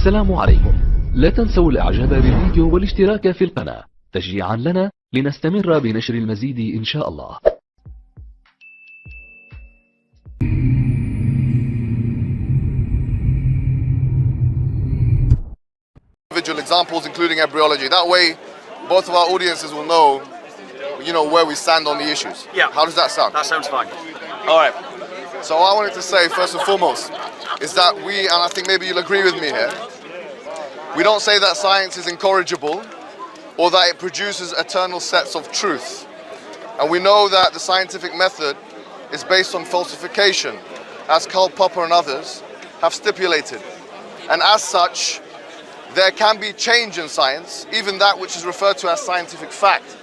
السلام عليكم. لا تنسوا الإعجاب بالفيديو والاشتراك في القناة تشجيعا لنا لنستمر بنشر المزيد إن شاء الله. Individual examples, including embryology. That way, both of our audiences will know, where we stand on the issues. Yeah. How does that sound? That sounds fine. All right. So what I wanted to say, first and foremost, is that and I think maybe you'll agree with me here, we don't say that science is incorrigible or that it produces eternal sets of truth. And we know that the scientific method is based on falsification, as Karl Popper and others have stipulated. And as such, there can be change in science, even that which is referred to as scientific fact.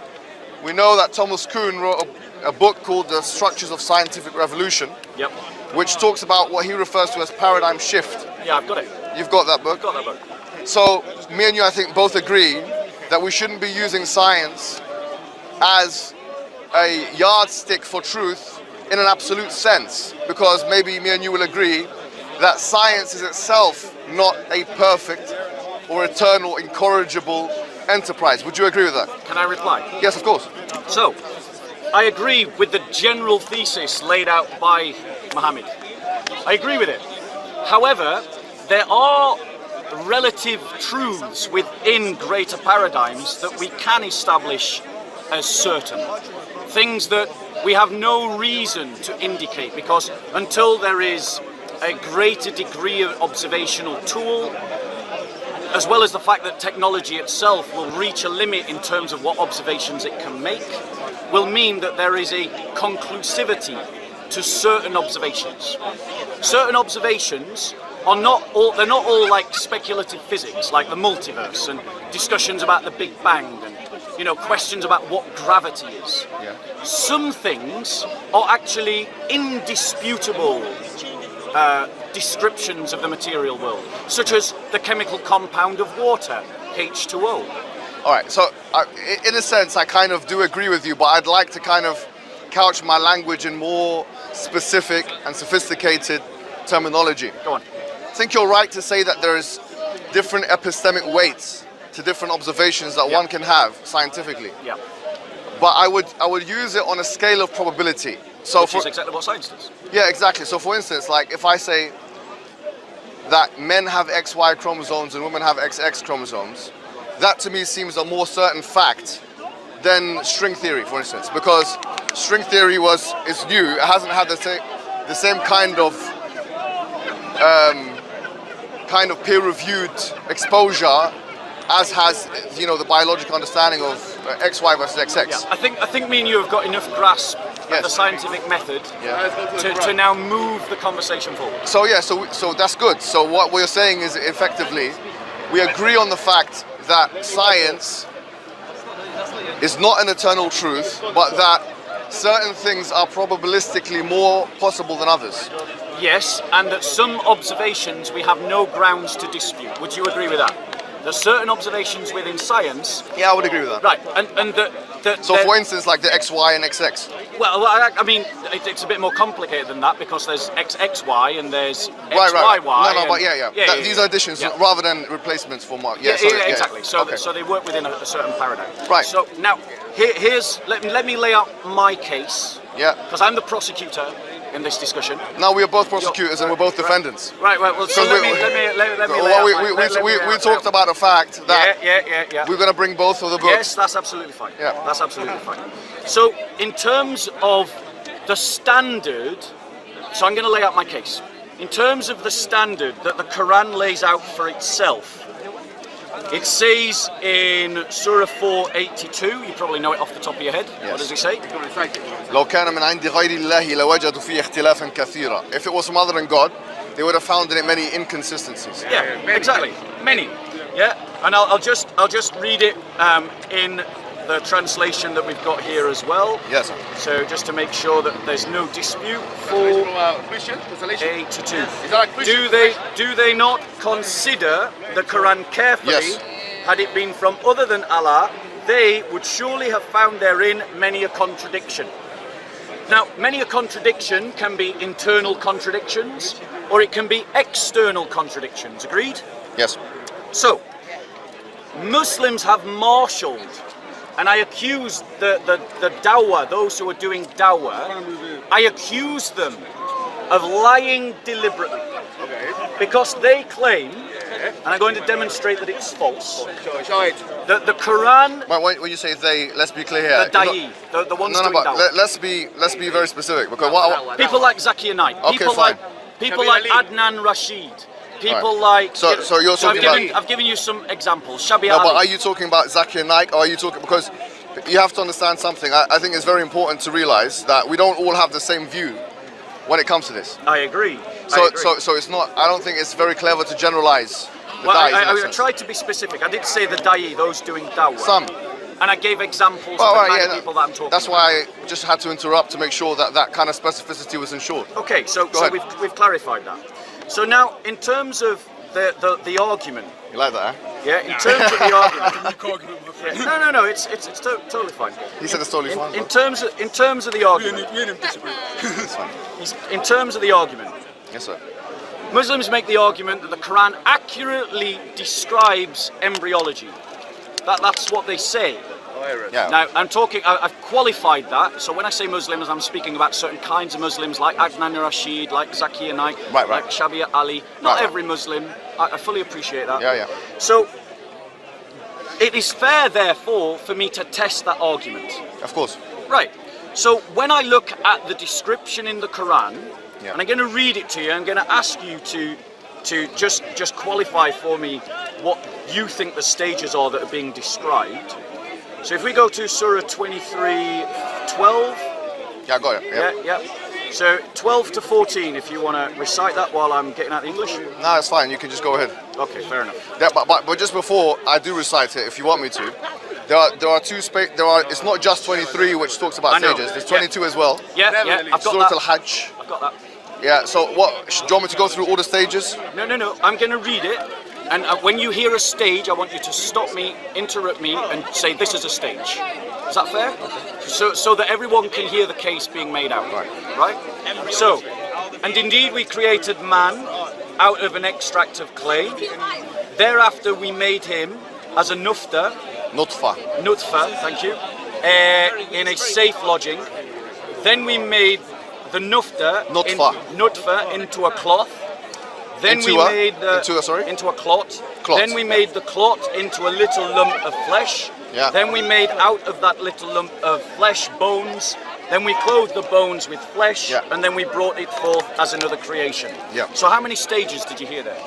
We know that Thomas Kuhn wrote a book called The Structures of Scientific Revolution, Yep. which talks about what he refers to as paradigm shift. Yeah, I've got it. You've got that book? I've got that book. So me and you, I think, both agree that we shouldn't be using science as a yardstick for truth in an absolute sense, because maybe me and you will agree that science is itself not a perfect or eternal, incorrigible enterprise. Would you agree with that? Can I reply? Yes, of course. So, I agree with the general thesis laid out by Muhammad. I agree with it. However, there are relative truths within greater paradigms that we can establish as certain. Things that we have no reason to indicate, because until there is a greater degree of observational tool, as well as the fact that technology itself will reach a limit in terms of what observations it can make, will mean that there is a conclusivity to certain observations. Certain observations are not all like speculative physics, like the multiverse and discussions about the Big Bang and questions about what gravity is. Yeah. Some things are actually indisputable descriptions of the material world, such as the chemical compound of water, H2O. All right, so in a sense, I kind of do agree with you, but I'd like to kind of couch my language in more specific and sophisticated terminology. Go on. I think you're right to say that there's different epistemic weights to different observations that one can have scientifically. Yeah. But I would use it on a scale of probability. So Which is exactly what science does. Yeah, exactly. So for instance, like if I say that men have XY chromosomes and women have XX chromosomes, that to me seems a more certain fact than string theory, for instance, because string theory is new. It hasn't had the same kind of peer-reviewed exposure as has the biological understanding of XY versus XX. Yeah, I think me and you have got enough grasp of the scientific method to now move the conversation forward. So yeah, so that's good. So what we're saying is effectively, we agree on the fact that science is not an eternal truth, but that certain things are probabilistically more possible than others. Yes, and that some observations we have no grounds to dispute. Would you agree with that? There's certain observations within science. Yeah, I would agree with that. Right, and so for instance, like the XY and XX. Well, I mean, it's a bit more complicated than that, because there's XXY and there's XYY. Right. No, but yeah. These are additions rather than replacements for Mark. Yeah, exactly. Okay. So they work within a certain paradigm. Right. So now, let me lay out my case. Yeah. Because I'm the prosecutor in this discussion. Now we are both prosecutors and we're both defendants. Right. Well, so let me lay out. We talked about a fact that we're going to bring both of the books. Yes, that's absolutely fine. Yeah. That's absolutely fine. So in terms of the standard, so I'm going to lay out my case. In terms of the standard that the Quran lays out for itself, it says in Surah 482, you probably know it off the top of your head. Yes. What does it say? لو كان من عند غير الله لوجدوا فيه اختلافا كثيرا. If it was from other than God, they would have found in it many inconsistencies. Yeah, exactly. Many. Yeah, and I'll just read it in the translation that we've got here as well. Yes, sir. So just to make sure that there's no dispute. 482. Do they not consider the Quran carefully? Yes. Had it been from other than Allah, they would surely have found therein many a contradiction. Now, many a contradiction can be internal contradictions, or it can be external contradictions. Agreed? Yes. So, Muslims have marshaled, and I accuse the dawah, those who are doing dawah, I accuse them of lying deliberately. Because they claim, and I'm going to demonstrate that it's false, that the Quran... When you say they, let's be clear here. The da'i, the ones doing but dawah. let's be very specific, because people like Zakir Naik, people fine. like Adnan Rashid, people like... So you're talking about... I've given you some examples. Shabir No, but Ali. are you talking about Zakir Naik, or are you talking... Because you have to understand something. I think it's very important to realize that we don't all have the same view when it comes to this. I agree. So it's not... I don't think it's very clever to generalize the da'is. I tried to be specific. I did say the da'i, those doing dawah. Some. And I gave examples of the kind of people that I'm talking That's about. why I just had to interrupt to make sure that that kind of specificity was ensured. Okay, so we've clarified that. So now, in terms of the argument... You like that, huh? Yeah, in terms of the argument... No, it's totally fine. He said it's totally fine. In terms of the argument... It's fine. In terms of the argument... Yes, sir. Muslims make the argument that the Quran accurately describes embryology. That's what they say. Yeah. Now, I've qualified that, so when I say Muslims, I'm speaking about certain kinds of Muslims, like Adnan Rashid, like Zakir Naik, like Shabir Ali. Not every Muslim, I fully appreciate that. Yeah. So, it is fair, therefore, for me to test that argument. Of course. Right. So, when I look at the description in the Quran, and I'm going to read it to you, I'm going to ask you to just qualify for me what you think the stages are that are being described. So if we go to Surah 23:12. Yeah, I got it. Yeah. So 12 to 14, if you want to recite that while I'm getting out the English. No, it's fine. You can just go ahead. Okay, fair enough. Yeah, but just before I do recite it, if you want me to, there are two it's not just 23 which talks about stages. There's 22 as well. Yeah. I've got Surah that. Al-Hajj. I've got that. Yeah. So do you want me to go through all the stages? No. I'm going to read it. And when you hear a stage, I want you to stop me, interrupt me, and say this is a stage. Is that fair? So that everyone can hear the case being made out. Right? So, and indeed we created man out of an extract of clay. Thereafter we made him as a nutfa, thank you, in a safe lodging. Then we made the nutfa into a cloth. Then we made into a clot. Then we made the clot into a little lump of flesh. Yeah. Then we made out of that little lump of flesh bones. Then we clothed the bones with flesh, and then we brought it forth as another creation. Yeah. So how many stages did you hear there?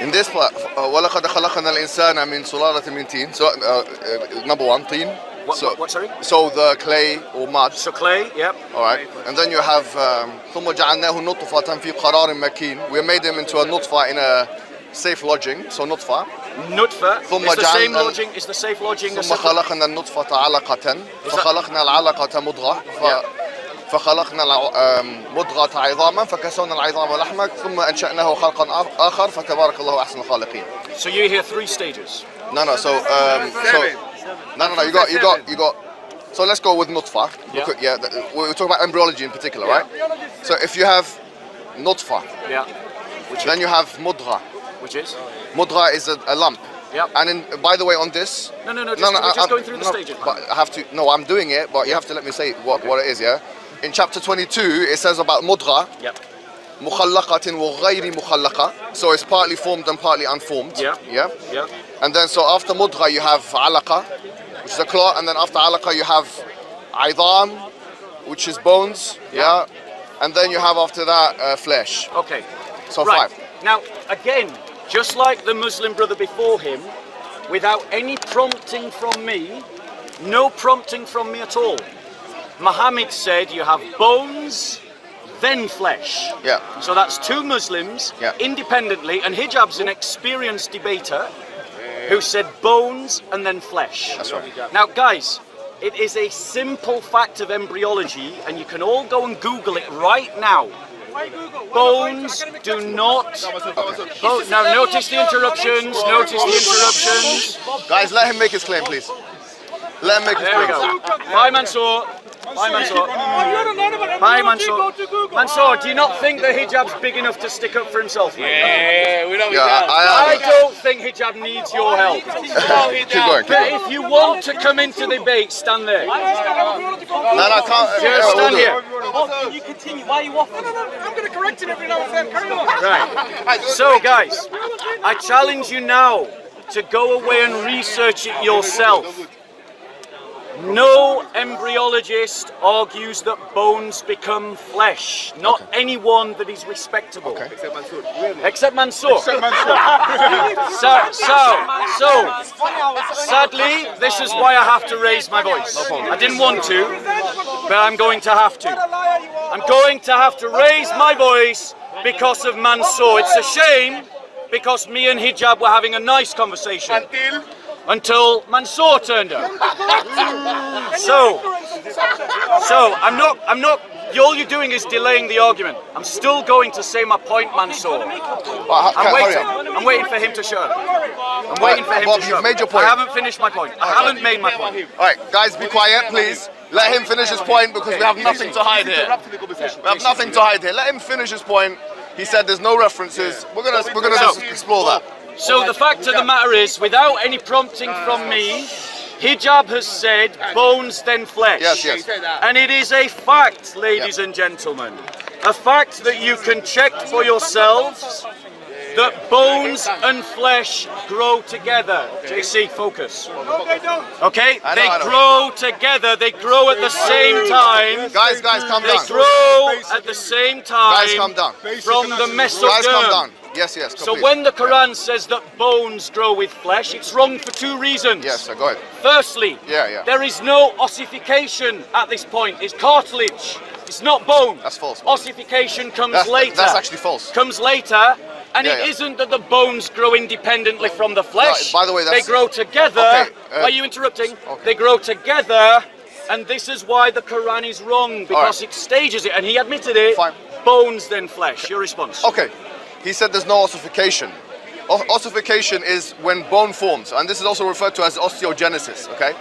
In this part, وَلَقَدْ خَلَقْنَا الْإِنسَانَ مِنْ سُلَالَةٍ مِنْ طِينٍ. So number one, tin. What, sorry? So the clay or mud. So clay, yep. All right. And then you have ثُمَّ جَعَلْنَاهُ نُطْفَةً فِي قَرَارٍ مَكِينٍ. We made him into a nutfa in a safe lodging. So nutfa. Nutfa is the same lodging. Is the safe lodging? ثُمَّ خَلَقْنَا النُّطْفَةَ عَلَقَةً فَخَلَقْنَا الْعَلَقَةَ مُضْغَةً فخلقنا مضغة عظاما فكسونا العظام لحما ثم أنشأناه خلقا آخر فتبارك الله أحسن الخالقين. So you hear 3 stages. No. So you got. So let's go with nutfa. Yeah. We're talking about embryology in particular, right? So if you have nutfa, then you have mudgha. Which is? Mudgha is a lump. Yeah. And by the way, on this. We're just going through the stages. But I have to. No, I'm doing it, but you have to let me say what it is. Yeah. In chapter 22, it says about mudgha. Yep. مخلقة وغير مخلقة. So it's partly formed and partly unformed. Yeah. And then so after mudgha you have alaqa, which is a clot, and then after alaqa you have aidam, which is bones. Yeah. And then you have after that flesh. Okay. So right. 5. Now again, just like the Muslim brother before him, without any prompting from me, no prompting from me at all, Muhammad said you have bones, then flesh. Yeah. So that's 2 Muslims independently, and Hijab's an experienced debater who said bones and then flesh. That's right. Now guys, it is a simple fact of embryology, and you can all go and Google it right now. Bones do not... Now notice the interruptions, Guys, let him make his claim, please. Let him make his claim. There we go. Bye, Mansour. Bye, Mansour. Bye, Mansour. Mansour, do you not think that hijab's big enough to stick up for himself? Yeah, we know. I don't think hijab needs your help. Keep going. But if you want to come into debate, stand there. No, I can't. Just stand here. Can you continue? Why are you waffling? No, I'm going to correct it every now and then. Carry on. Right. So, guys, I challenge you now to go away and research it yourself. No embryologist argues that bones become flesh. Not anyone that is respectable. Except Mansour. So, sadly, this is why I have to raise my voice. I didn't want to, but I'm going to have to. I'm going to have to raise my voice because of Mansour. It's a shame because me and Hijab were having a nice conversation. Until Mansour turned up. So I'm not, all you're doing is delaying the argument. I'm still going to say my point, Mansour. I'm waiting for him to shut up. I'm waiting for him to shut up. Made your point. I haven't finished my point. I haven't made my point. Alright, guys, be quiet, please. Let him finish his point because we have nothing to hide here. We have nothing to hide here. Let him finish his point. He said there's no references. We're gonna just explore that. So the fact of the matter is, without any prompting from me, Hijab has said bones then flesh. Yes. And it is a fact, ladies and gentlemen. A fact that you can check for yourselves that bones and flesh grow together. JC, focus. No, they don't. Okay? They grow together. They grow at the same time. Guys, calm They down. grow at the same time. Guys, calm down. From the Guys, calm mesoderm. down. Yes, So when the Quran says that bones grow with flesh, it's wrong for two reasons. Yes, go ahead. Firstly, there is no ossification at this point. It's cartilage. It's not bone. That's false. Ossification comes later. That's actually false. Comes later. And it isn't that the bones grow independently from the flesh. No, by the way, they grow together. Okay, Why are you interrupting? They grow together. And this is why the Quran is wrong, because it stages it. And he admitted it. Fine. Bones then flesh. Your response? Okay. He said there's no ossification. Ossification is when bone forms, and this is also referred to as osteogenesis, okay?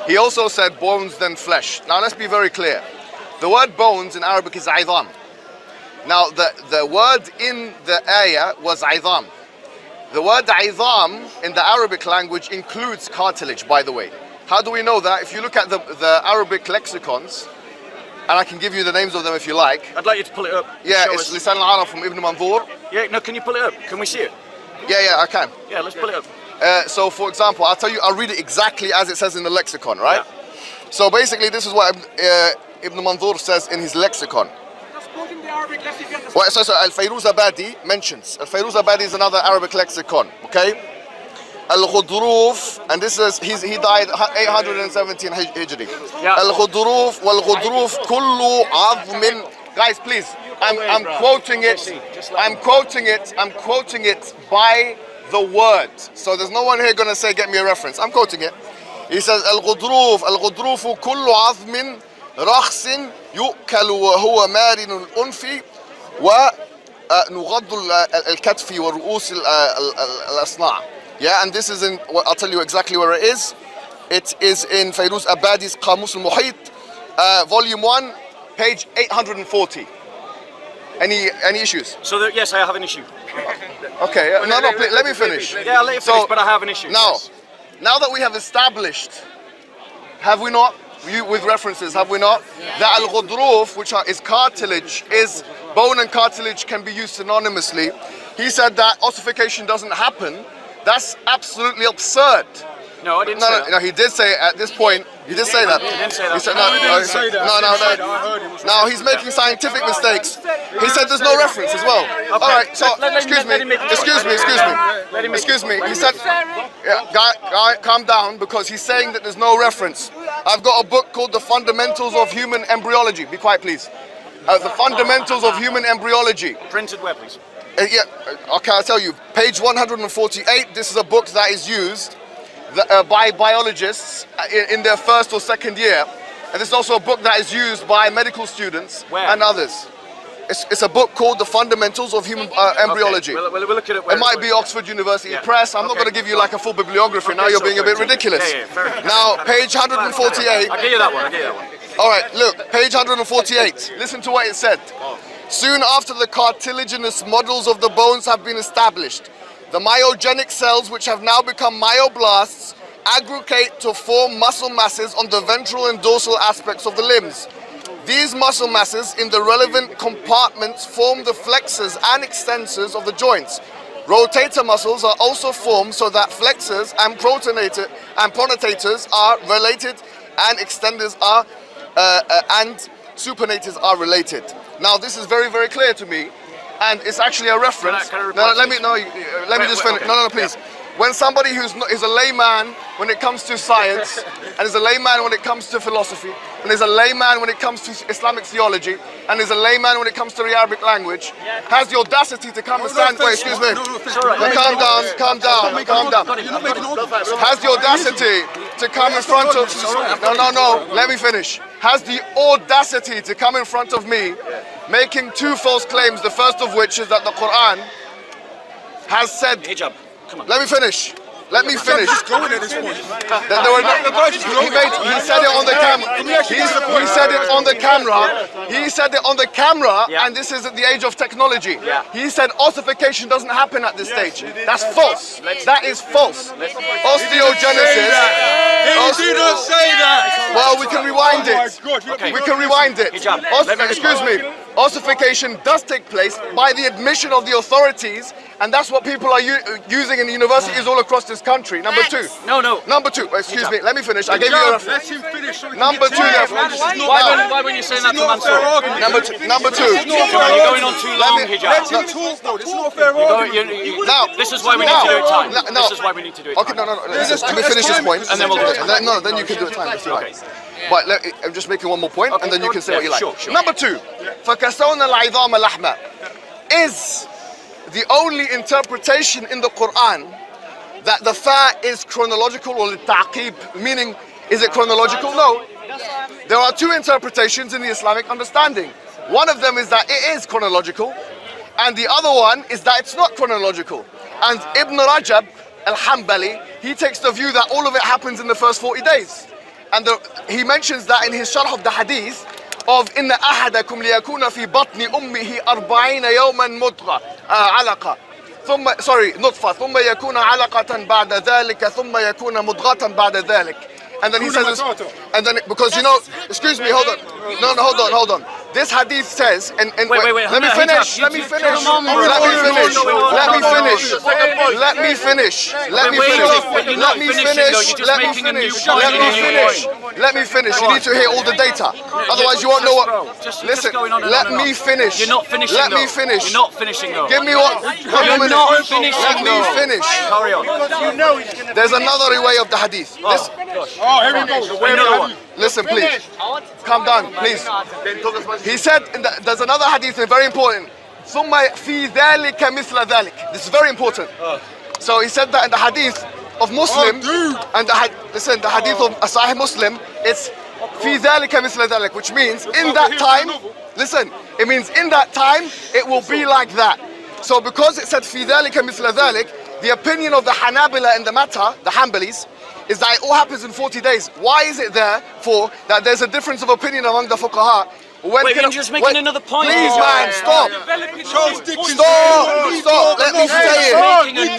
He also said bones then flesh. Now let's be very clear. The word bones in Arabic is aidam. Now the word in the ayah was aidam. The word aidam in the Arabic language includes cartilage, by the way. How do we know that? If you look at the Arabic lexicons, and I can give you the names of them if you like. I'd like you to pull it up. Yeah, it's Lisan al-Arab from Ibn Manzur. Yeah, no, can you pull it up? Can we see it? Yeah, I can. Yeah, let's pull it up. So for example, I'll read it exactly as it says in the lexicon, right? Yeah. So basically this is what Ibn Manzur says in his lexicon. Well, so Al-Fayruz-Abadi mentions. Al-Fayruz-Abadi is another Arabic lexicon, okay? Al-Ghudruf, and this is, he died 817 Hijri. Al-Ghudruf, wal-Ghudruf kullu azmin. Guys, please, I'm quoting it. I'm quoting it by the word. So there's no one here gonna say, get me a reference. I'm quoting it. He says, Al-Ghudrufu kullu azmin rakhsin yu'kalu wa huwa marin al-unfi wa nughaddu al-katfi wa ru'us al-asna'. Yeah, and this is in, I'll tell you exactly where it is. It is in Fayruz-Abadi's Qamus al-Muhit, volume 1, page 840. Any issues? So yes, I have an issue. Okay, no, please, let me finish. Yeah, I'll let you finish, but I have an issue. Now that we have established, have we not, with references, have we not, that al-ghudruf, which is cartilage, is bone and cartilage can be used synonymously. He said that ossification doesn't happen. That's absolutely absurd. No, I didn't say that. No, he did say at this point, he did say that. He didn't say that. He said, no, he's making scientific mistakes. He said there's no reference as well. Okay. All right, so, excuse me. He said, guy, calm down, because he's saying that there's no reference. I've got a book called The Fundamentals of Human Embryology. Be quiet, please. The Fundamentals of Human Embryology. Printed where, please? Okay, I'll tell you. Page 148, this is a book that is used by biologists in their first or second year. And this is also a book that is used by medical students and others. It's a book called The Fundamentals of Human Embryology. Okay. We'll look at it. It might be Oxford University Press. I'm not going to give you like a full bibliography. Now you're being a bit ridiculous. Fair enough. Now, page 148. I'll give you that one. All right, look, page 148. Listen to what it said. Soon after the cartilaginous models of the bones have been established, the myogenic cells, which have now become myoblasts, aggregate to form muscle masses on the ventral and dorsal aspects of the limbs. These muscle masses in the relevant compartments form the flexors and extensors of the joints. Rotator muscles are also formed so that flexors and pronatators are related and extenders are and supinators are related. Now this is very, very clear to me, and it's actually a reference. Let me just finish. Okay. No, please. When somebody is a layman when it comes to science, and is a layman when it comes to philosophy, and is a layman when it comes to Islamic theology, and is a layman when it comes to the Arabic language, has the audacity to come and stand. Wait, excuse me. Calm down. Has the audacity to come in front of. No. Let me finish. Has the audacity to come in front of me, making two false claims. The first of which is that the Quran has said. Hijab. Come on. Let me finish. Just going at this point. He said it on the camera. He said it on the camera. He said it on the camera, and this is at the age of technology. He said ossification doesn't happen at this stage. That's false. That is false. Osteogenesis. He didn't say that. Well, we can rewind it. Okay. We can rewind it. Excuse me. Ossification does take place by the admission of the authorities, and that's what people are using in universities all across this country. Number two. No. Number two. Excuse me. Let me finish. I gave you a reference. Let him finish. Number two. Why when you saying that to Mansour? Number two. You're going on too long, Hijab. Let him talk though. It's not a fair argument. Now, this is why we need to do it time. No. This is why we need to do it Okay, time. no. Let me finish this point, And then we'll do it. No, then you can do it time. That's right. But I'm just making one more point, and then you can say what you like. Sure. Number two, فَكَسَوْنَ الْعِظَامَ لَحْمًا is the only interpretation in the Quran that the fa is chronological or ta'qib, meaning is it chronological? No. There are two interpretations in the Islamic understanding. One of them is that it is chronological, and the other one is that it's not chronological. And Ibn Rajab al-Hanbali, he takes the view that all of it happens in the first 40 days. And he mentions that in his sharh of the hadith of إِنَّ أَحَدَكُمْ لِيَكُونَ فِي بَطْنِ أُمِّهِ 40 يَوْمًا مُضْغَةً عَلَقَةً نطفة ثم يكون علقة بعد ذلك ثم يكون مضغة بعد ذلك. And then he says, and then because excuse me, hold on. No, hold on. This hadith says, and wait. Let me finish. Let me finish. You need to hear all the data. Otherwise you won't know what. Listen, let me finish. You're not finishing. Let me finish. You're not finishing though. Give me what? You're not finishing. Let me finish. Carry on. There's another way of the hadith. Oh, here we go. Another one. Listen, please. Calm down, please. He said, there's another hadith, very important. ثُمَّ فِي ذَلِكَ مِثْلَ ذَلِكَ. This is very important. So he said that in the hadith of Muslim, and the hadith of Sahih Muslim, it's فِي ذَلِكَ مِثْلَ ذَلِكَ, which means in that time, listen, it means in that time, it will be like that. So because it said فِي ذَلِكَ مِثْلَ ذَلِكَ, the opinion of the Hanabila in the matter, the Hanbalis, is that it all happens in 40 days. Why is it there for that there's a difference of opinion among the fuqaha? Wait, you're just making another point. Please, man, stop. Stop. Let me say it. You can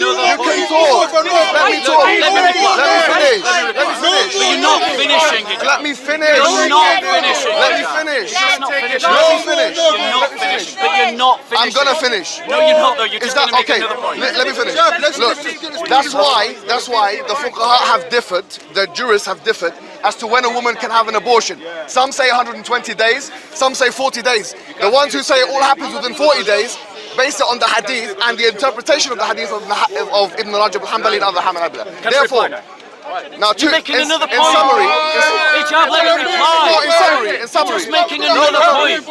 talk. Let me talk. You're not finishing it. Let me finish. You're not finishing. Let me finish. You're not finishing. No, finish. You're not finishing. But you're not finishing. I'm gonna finish. No, you're not though. You're Is just that gonna make okay? another point. Let me finish. Look, that's why the fuqaha have differed, the jurists have differed as to when a woman can have an abortion. Some say 120 days, some say 40 days. The ones who say it all happens within 40 days, based it on the hadith and the interpretation of the hadith of Ibn Rajab al-Hanbali and other Hanabila. Therefore, now You're making another point. in summary, Hijab, let me reply. in summary, Just making another point.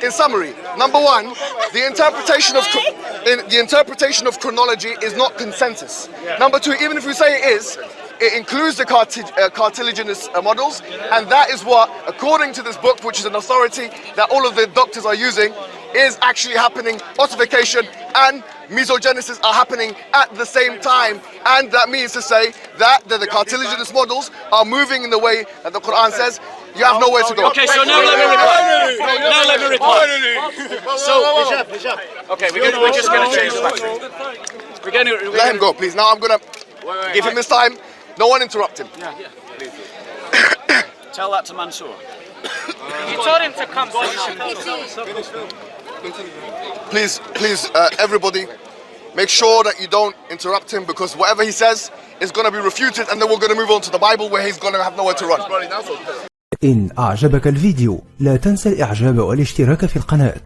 In summary, number one, the interpretation of chronology is not consensus. Number two, even if we say it is, it includes the cartilaginous models, and that is what, according to this book, which is an authority that all of the doctors are using, is actually happening, ossification and mesogenesis are happening at the same time, and that means to say that the cartilaginous models are moving in the way that the Quran says. You have nowhere to go. Okay, so now let me reply. Now let me reply. So, okay, we're just going to change the battery. Let him go, please. Now I'm going to give him his time. No one interrupt him. Tell that to Mansour. You told him to come. Please, everybody, make sure that you don't interrupt him, because whatever he says is going to be refuted, and then we're going to move on to the Bible where he's going to have nowhere to run. إن أعجبك الفيديو لا تنسى الإعجاب والاشتراك في القناة.